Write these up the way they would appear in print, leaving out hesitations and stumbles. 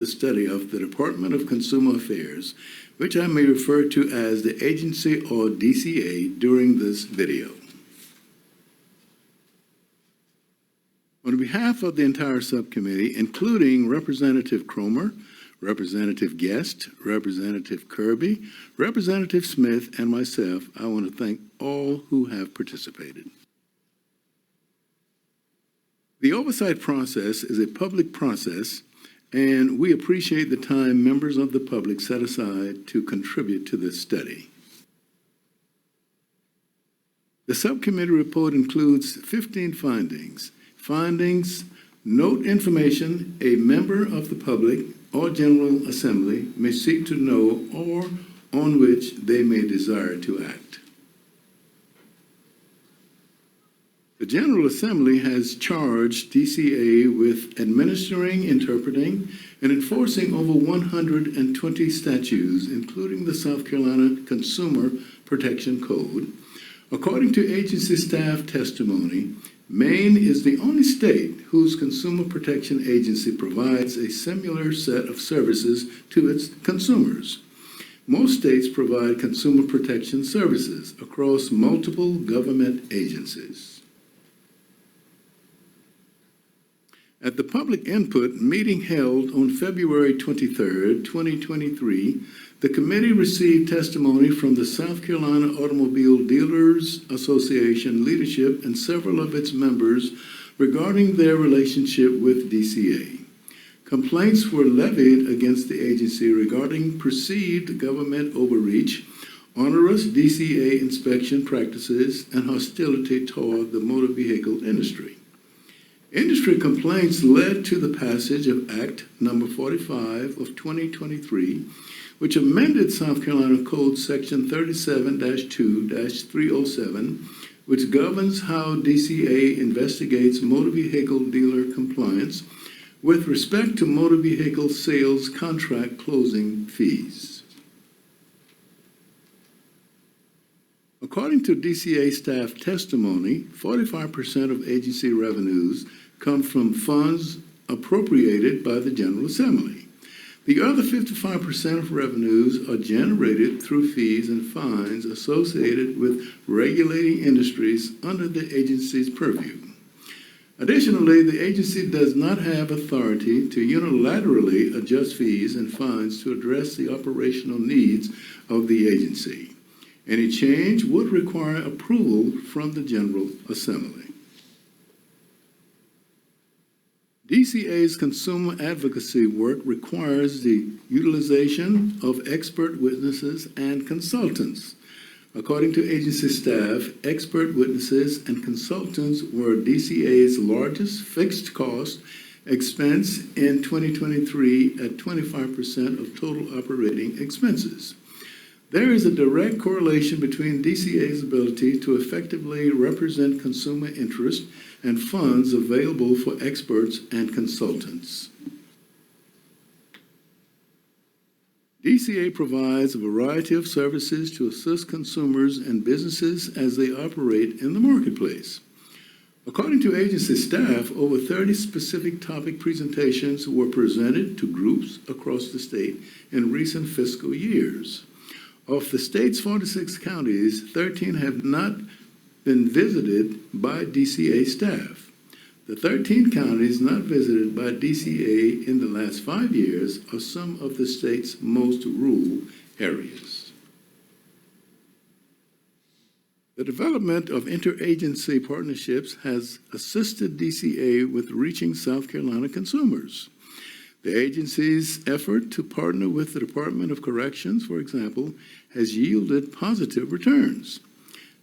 the study of the Department of Consumer Affairs, which I may refer to as the agency or DCA during this video. On behalf of the entire subcommittee, including Representative Cromer, Representative Guest, Representative Kirby, Representative Smith, and myself, I want to thank all who have participated. The oversight process is a public process, and we appreciate the time members of the public set aside to contribute to this study. The subcommittee report includes 15 findings. Findings: note information a member of the public or General Assembly may seek to know or on which they may desire to act. The General Assembly has charged DCA with administering, interpreting, and enforcing over 120 statutes, including the South Carolina Consumer Protection Code. According to agency staff testimony, Maine is the only state whose consumer protection agency provides a similar set of services to its consumers. Most states provide consumer protection services across multiple government agencies. At the public input meeting held on February 23, 2023, the committee received testimony from the South Carolina Automobile Dealers Association leadership and several of its members regarding their relationship with DCA. Complaints were levied against the agency regarding perceived government overreach, onerous DCA inspection practices, and hostility toward the motor vehicle industry. Industry complaints led to the passage of Act No. 45 of 2023, which amended South Carolina Code Section 37-2-307, which governs how DCA investigates motor vehicle dealer compliance with respect to motor vehicle sales contract closing fees. According to DCA staff testimony, 45% of agency revenues come from funds appropriated by the General Assembly. The other 55% of revenues are generated through fees and fines associated with regulating industries under the agency's purview. Additionally, the agency does not have authority to unilaterally adjust fees and fines to address the operational needs of the agency. Any change would require approval from the General Assembly. DCA's consumer advocacy work requires the utilization of expert witnesses and consultants. According to agency staff, expert witnesses and consultants were DCA's largest fixed cost expense in 2023 at 25% of total operating expenses. There is a direct correlation between DCA's ability to effectively represent consumer interest and funds available for experts and consultants. DCA provides a variety of services to assist consumers and businesses as they operate in the marketplace. According to agency staff, over 30 specific topic presentations were presented to groups across the state in recent fiscal years. Of the state's 46 counties, 13 have not been visited by DCA staff. The 13 counties not visited by DCA in the last 5 years are some of the state's most rural areas. The development of interagency partnerships has assisted DCA with reaching South Carolina consumers. The agency's effort to partner with the Department of Corrections, for example, has yielded positive returns.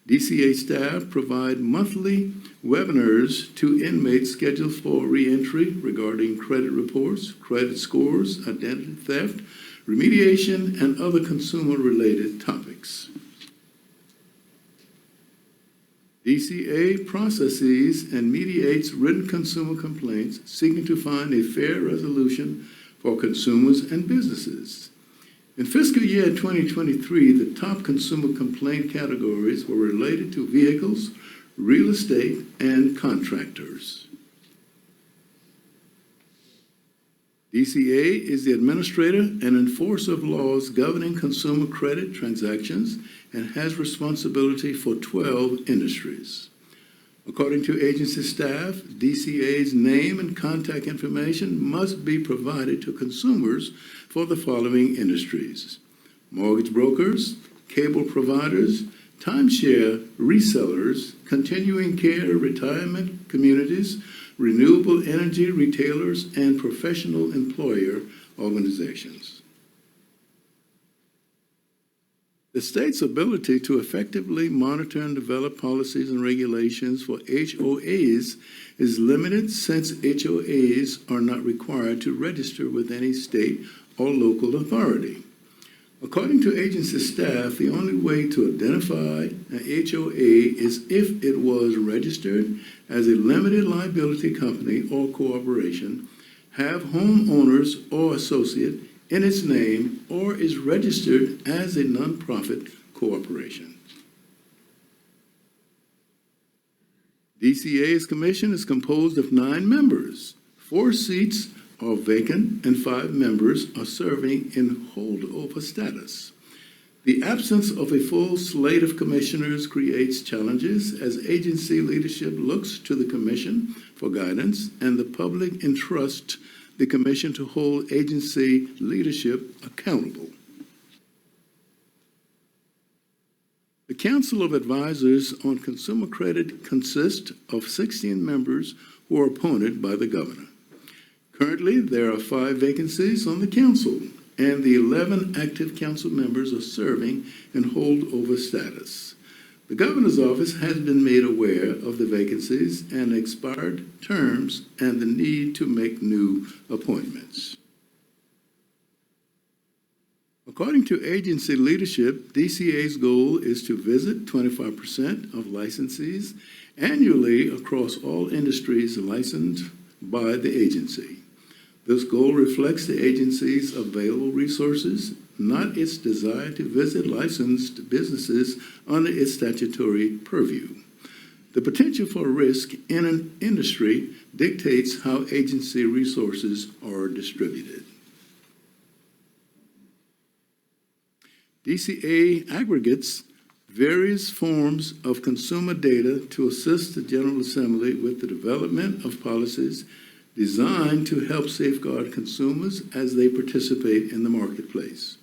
DCA staff provide monthly webinars to inmates scheduled for reentry regarding credit reports, credit scores, identity theft, remediation, and other consumer-related topics. DCA processes and mediates written consumer complaints seeking to find a fair resolution for consumers and businesses. In fiscal year 2023, the top consumer complaint categories were related to vehicles, real estate, and contractors. DCA is the administrator and enforcer of laws governing consumer credit transactions and has responsibility for 12 industries. According to agency staff, DCA's name and contact information must be provided to consumers for the following industries: mortgage brokers, cable providers, timeshare resellers, continuing care retirement communities, renewable energy retailers, and professional employer organizations. The state's ability to effectively monitor and develop policies and regulations for HOAs is limited, since HOAs are not required to register with any state or local authority. According to agency staff, the only way to identify an HOA is if it was registered as a limited liability company or corporation, have homeowners or associate in its name, or is registered as a nonprofit corporation. DCA's commission is composed of 9 members. 4 seats are vacant and 5 members are serving in holdover status. The absence of a full slate of commissioners creates challenges as agency leadership looks to the commission for guidance, and the public entrusts the commission to hold agency leadership accountable. The Council of Advisors on Consumer Credit consists of 16 members who are appointed by the governor. Currently, there are 5 vacancies on the council, and the 11 active council members are serving in holdover status. The governor's office has been made aware of the vacancies and expired terms and the need to make new appointments. According to agency leadership, DCA's goal is to visit 25% of licensees annually across all industries licensed by the agency. This goal reflects the agency's available resources, not its desire to visit licensed businesses under its statutory purview. The potential for risk in an industry dictates how agency resources are distributed. DCA aggregates various forms of consumer data to assist the General Assembly with the development of policies designed to help safeguard consumers as they participate in the marketplace.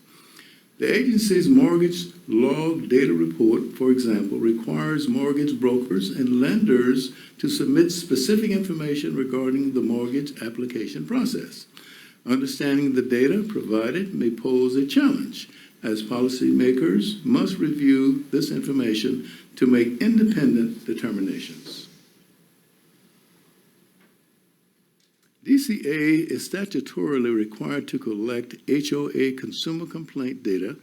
The agency's mortgage log data report, for example, requires mortgage brokers and lenders to submit specific information regarding the mortgage application process. Understanding the data provided may pose a challenge, as policymakers must review this information to make independent determinations. DCA is statutorily required to collect HOA consumer complaint data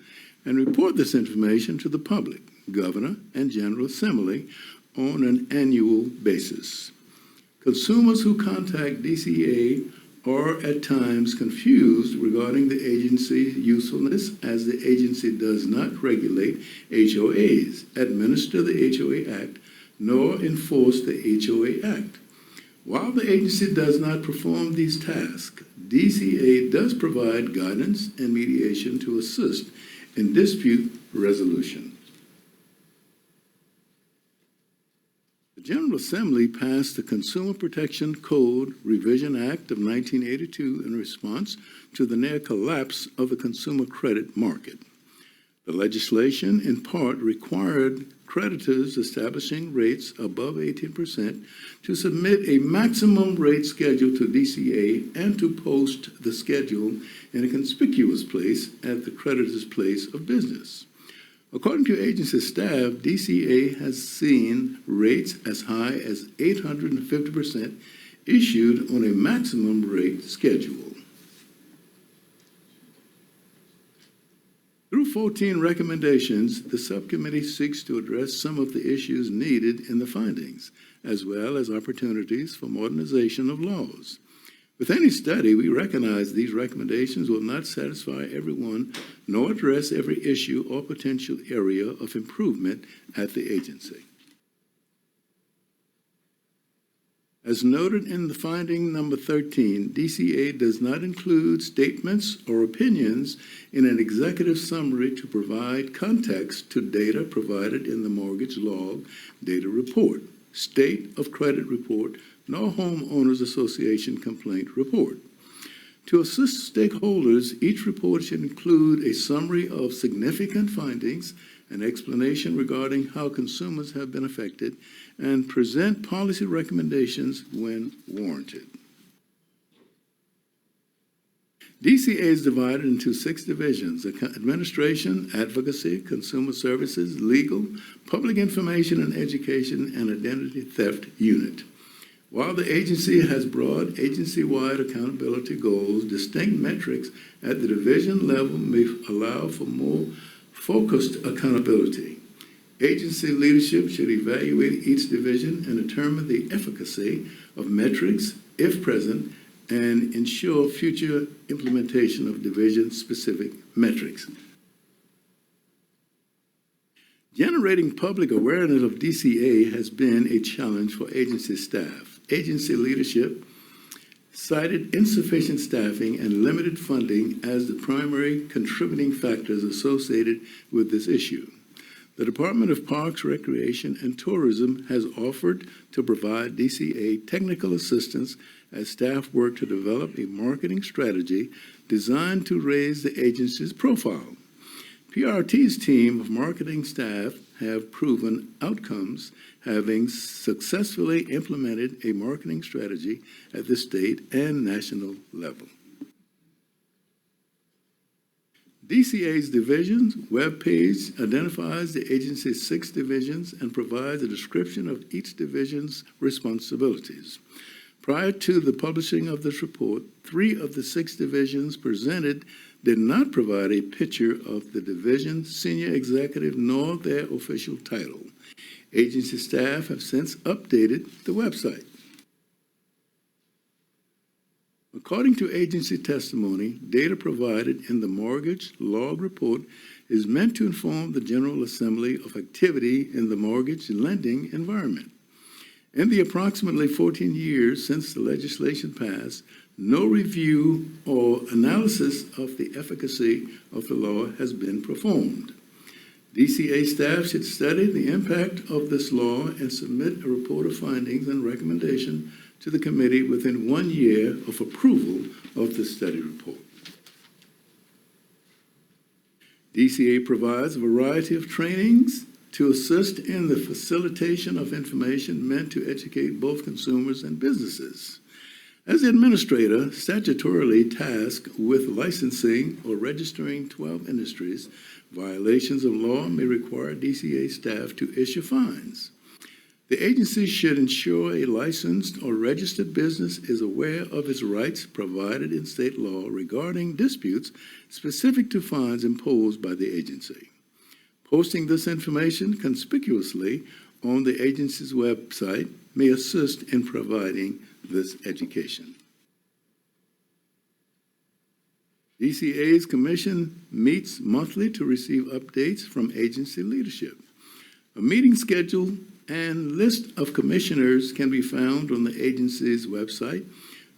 and report this information to the public, governor, and General Assembly on an annual basis. Consumers who contact DCA are at times confused regarding the agency's usefulness, as the agency does not regulate HOAs, administer the HOA Act, nor enforce the HOA Act. While the agency does not perform these tasks, DCA does provide guidance and mediation to assist in dispute resolution. The General Assembly passed the Consumer Protection Code Revision Act of 1982 in response to the near collapse of the consumer credit market. The legislation, in part, required creditors establishing rates above 18% to submit a maximum rate schedule to DCA and to post the schedule in a conspicuous place at the creditor's place of business. According to agency staff, DCA has seen rates as high as 850% issued on a maximum rate schedule. Through 14 recommendations, the subcommittee seeks to address some of the issues needed in the findings, as well as opportunities for modernization of laws. With any study, we recognize these recommendations will not satisfy everyone, nor address every issue or potential area of improvement at the agency. As noted in the finding number 13, DCA does not include statements or opinions in an executive summary to provide context to data provided in the mortgage log data report, state of credit report, nor homeowners association complaint report. To assist stakeholders, each report should include a summary of significant findings, an explanation regarding how consumers have been affected, and present policy recommendations when warranted. DCA is divided into 6 divisions: administration, advocacy, consumer services, legal, public information and education, and identity theft unit. While the agency has broad agency-wide accountability goals, distinct metrics at the division level may allow for more focused accountability. Agency leadership should evaluate each division and determine the efficacy of metrics, if present, and ensure future implementation of division-specific metrics. Generating public awareness of DCA has been a challenge for agency staff. Agency leadership cited insufficient staffing and limited funding as the primary contributing factors associated with this issue. The Department of Parks, Recreation, and Tourism has offered to provide DCA technical assistance as staff work to develop a marketing strategy designed to raise the agency's profile. PRT's team of marketing staff have proven outcomes, having successfully implemented a marketing strategy at the state and national level. DCA's divisions webpage identifies the agency's 6 divisions and provides a description of each division's responsibilities. Prior to the publishing of this report, 3 of the 6 divisions presented did not provide a picture of the division senior executive nor their official title. Agency staff have since updated the website. According to agency testimony, data provided in the mortgage log report is meant to inform the General Assembly of activity in the mortgage lending environment. In the approximately 14 years since the legislation passed, no review or analysis of the efficacy of the law has been performed. DCA staff should study the impact of this law and submit a report of findings and recommendation to the committee within 1 year of approval of the study report. DCA provides a variety of trainings to assist in the facilitation of information meant to educate both consumers and businesses. As the administrator statutorily tasked with licensing or registering 12 industries, violations of law may require DCA staff to issue fines. The agency should ensure a licensed or registered business is aware of its rights provided in state law regarding disputes specific to fines imposed by the agency. Posting this information conspicuously on the agency's website may assist in providing this education. DCA's commission meets monthly to receive updates from agency leadership. A meeting schedule and list of commissioners can be found on the agency's website,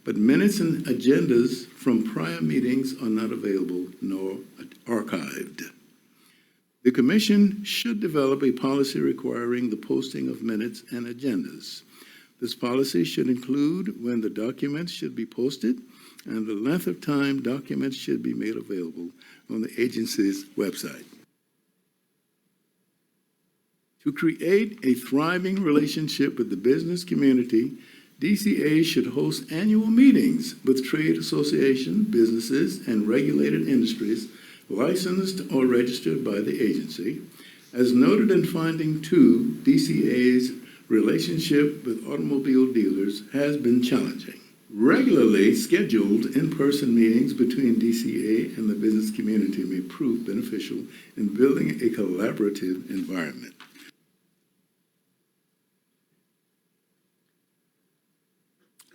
but minutes and agendas from prior meetings are not available nor archived. The commission should develop a policy requiring the posting of minutes and agendas. This policy should include when the documents should be posted and the length of time documents should be made available on the agency's website. To create a thriving relationship with the business community, DCA should host annual meetings with trade associations, businesses, and regulated industries licensed or registered by the agency. As noted in finding 2, DCA's relationship with automobile dealers has been challenging. Regularly scheduled in-person meetings between DCA and the business community may prove beneficial in building a collaborative environment.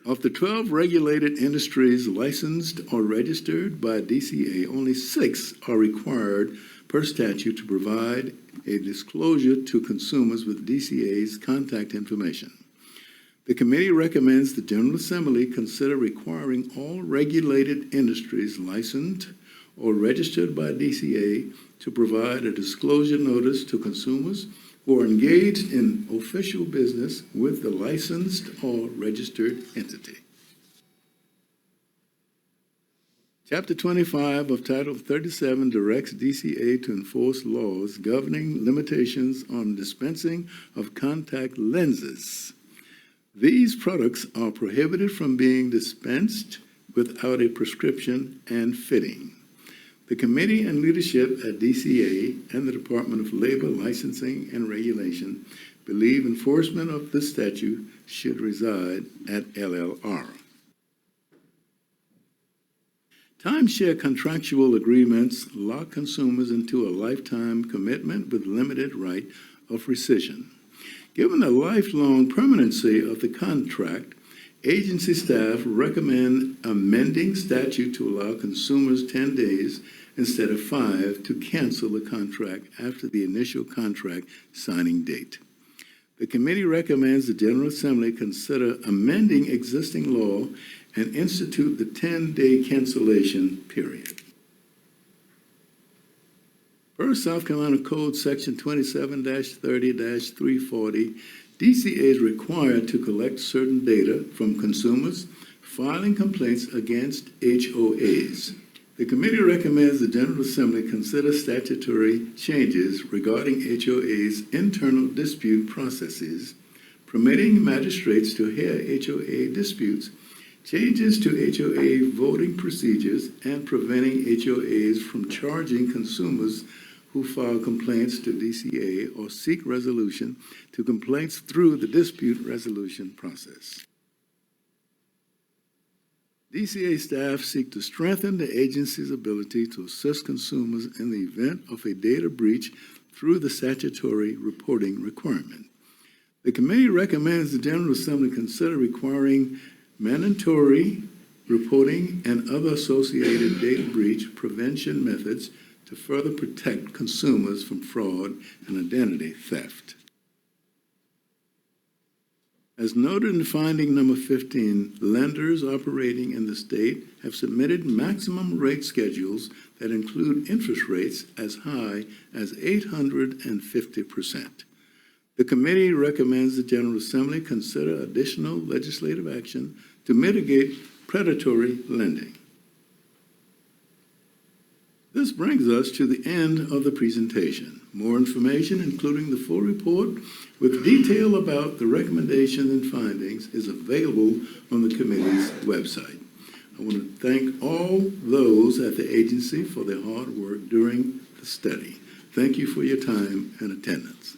Of the 12 regulated industries licensed or registered by DCA, only 6 are required per statute to provide a disclosure to consumers with DCA's contact information. The committee recommends the General Assembly consider requiring all regulated industries licensed or registered by DCA to provide a disclosure notice to consumers who are engaged in official business with the licensed or registered entity. Chapter 25 of Title 37 directs DCA to enforce laws governing limitations on dispensing of contact lenses. These products are prohibited from being dispensed without a prescription and fitting. The committee and leadership at DCA and the Department of Labor Licensing and Regulation believe enforcement of the statute should reside at LLR. Timeshare contractual agreements lock consumers into a lifetime commitment with limited right of rescission. Given the lifelong permanency of the contract, agency staff recommend amending statute to allow consumers 10 days instead of 5 to cancel the contract after the initial contract signing date. The committee recommends the General Assembly consider amending existing law and institute the 10-day cancellation period. Per South Carolina Code Section 27-30-340, DCA is required to collect certain data from consumers filing complaints against HOAs. The committee recommends the General Assembly consider statutory changes regarding HOA's internal dispute processes, permitting magistrates to hear HOA disputes, changes to HOA voting procedures, and preventing HOAs from charging consumers who file complaints to DCA or seek resolution to complaints through the dispute resolution process. DCA staff seek to strengthen the agency's ability to assist consumers in the event of a data breach through the statutory reporting requirement. The committee recommends the General Assembly consider requiring mandatory reporting and other associated data breach prevention methods to further protect consumers from fraud and identity theft. As noted in finding number 15, lenders operating in the state have submitted maximum rate schedules that include interest rates as high as 850%. The committee recommends the General Assembly consider additional legislative action to mitigate predatory lending. This brings us to the end of the presentation. More information, including the full report with detail about the recommendations and findings, is available on the committee's website. I want to thank all those at the agency for their hard work during the study. Thank you for your time and attendance.